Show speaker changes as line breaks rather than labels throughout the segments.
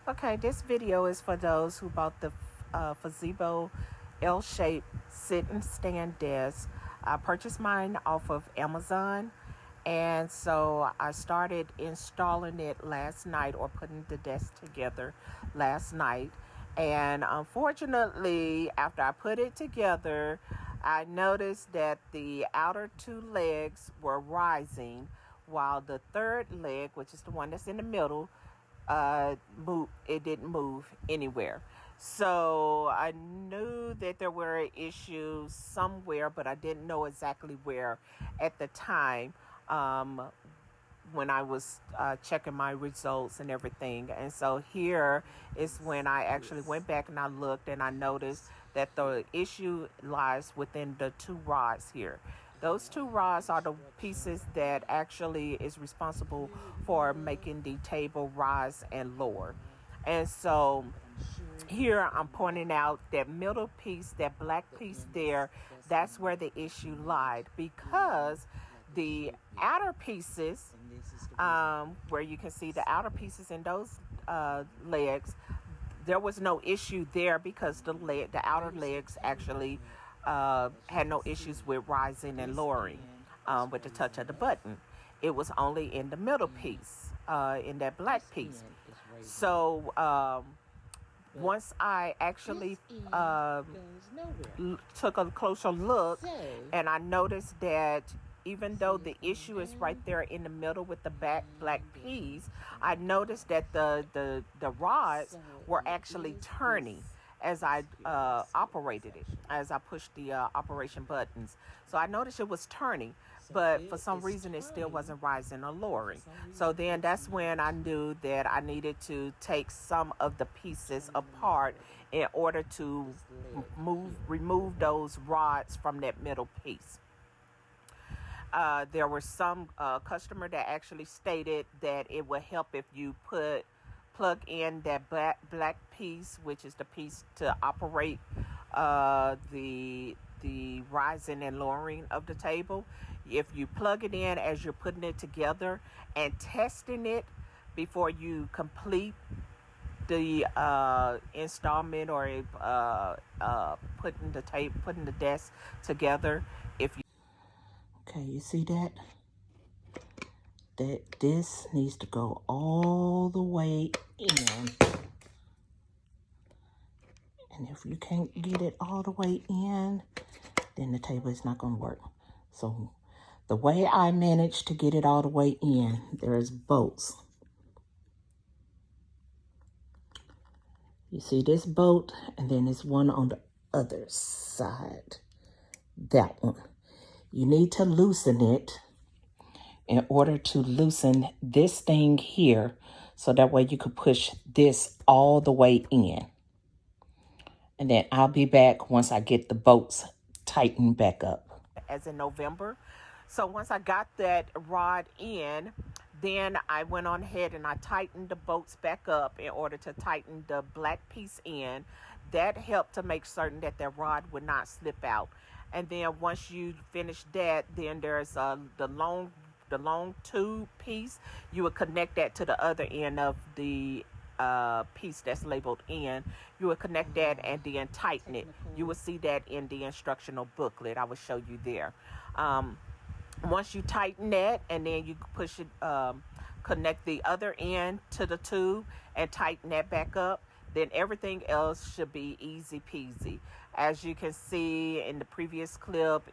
Okay, this video is for those who bought the Fezibo L-Shaped sit and stand desk. I purchased mine off of Amazon, and so I started installing it last night, or putting the desk together last night. And unfortunately, after I put it together, I noticed that the outer two legs were rising, while the third leg, which is the one that's in the middle, it didn't move anywhere. So I knew that there were issues somewhere, but I didn't know exactly where at the time, when I was checking my results and everything. And so here is when I actually went back and I looked, and I noticed that the issue lies within the two rods here. Those two rods are the pieces that actually is responsible for making the table rise and lower. And so here I'm pointing out that middle piece, that black piece there, that's where the issue lied, because the outer pieces, where you can see the outer pieces in those legs, there was no issue there, because the outer legs actually had no issues with rising and lowering with the touch of the button. It was only in the middle piece, in that black piece. So once I actually took a closer look, and I noticed that even though the issue is right there in the middle with the black piece, I noticed that the rods were actually turning as I operated it, as I pushed the operation buttons. So I noticed it was turning, but for some reason it still wasn't rising or lowering. So then that's when I knew that I needed to take some of the pieces apart in order to remove those rods from that middle piece. There were some customer that actually stated that it would help if you plug in that black piece, which is the piece to operate the rising and lowering of the table. If you plug it in as you're putting it together and testing it before you complete the installment, or putting the desk together, if you okay, you see that this needs to go all the way in. And if you can't get it all the way in, then the table is not going to work. So the way I managed to get it all the way in, there's bolts. You see this bolt, and then there's one on the other side. That one. You need to loosen it in order to loosen this thing here, so that way you could push this all the way in. And then I'll be back once I get the bolts tightened back up. As in November. So once I got that rod in, then I went on ahead and I tightened the bolts back up in order to tighten the black piece in. That helped to make certain that the rod would not slip out. And then once you finish that, then there's the long tube piece. You would connect that to the other end of the piece that's labeled in. You would connect that and then tighten it. You will see that in the instructional booklet. I will show you there. Once you tighten that, and then you push it, connect the other end to the tube and tighten that back up, then everything else should be easy peasy. As you can see in the previous clip,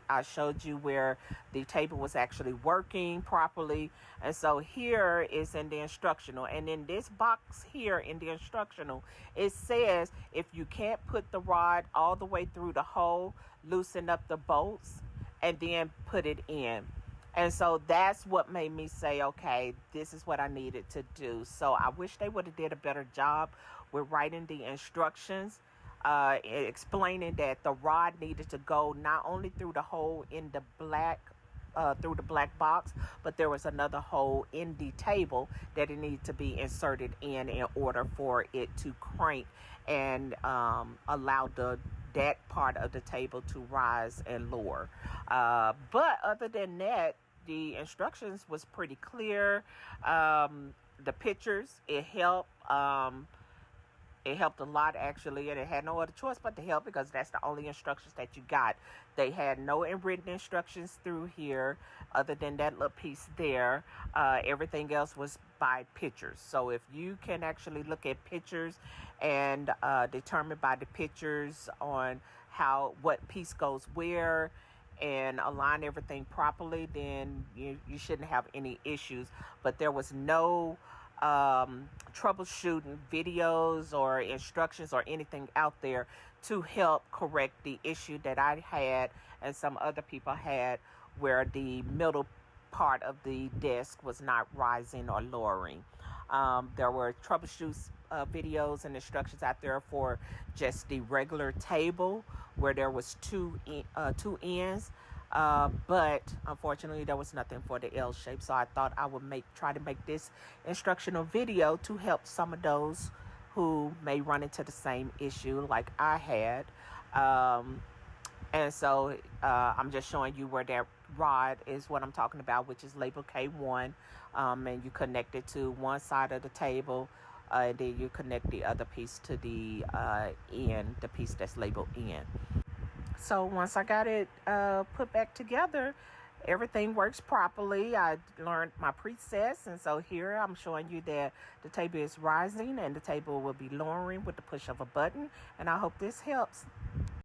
I showed you where the table was actually working properly. And so here is in the instructional. And in this box here in the instructional, it says if you can't put the rod all the way through the hole, loosen up the bolts and then put it in. And so that's what made me say, okay, this is what I needed to do. So I wish they would have did a better job with writing the instructions, explaining that the rod needed to go not only through the hole in the black box, but there was another hole in the table that it needed to be inserted in order for it to crank and allow that part of the table to rise and lower. But other than that, the instructions was pretty clear. the pictures, it helped. It helped a lot, actually, and it had no other choice but to help because that's the only instructions that you got. They had no written instructions through here other than that little piece there. Everything else was by pictures. So if you can actually look at pictures and determine by the pictures on what piece goes where and align everything properly, then you shouldn't have any issues. But there was no troubleshooting videos or instructions or anything out there to help correct the issue that I had and some other people had, where the middle part of the desk was not rising or lowering. There were troubleshoot videos and instructions out there for just the regular table where there was two ends. But unfortunately, there was nothing for the L shape. So I thought I would try to make this instructional video to help some of those who may run into the same issue like I had. And so I'm just showing you where that rod is what I'm talking about, which is labeled K1. And you connect it to one side of the table. And then you connect the other piece to the end, the piece that's labeled N. So once I got it put back together, everything works properly. I learned my presets, and so here I'm showing you that the table is rising and the table will be lowering with the push of a button, and I hope this helps.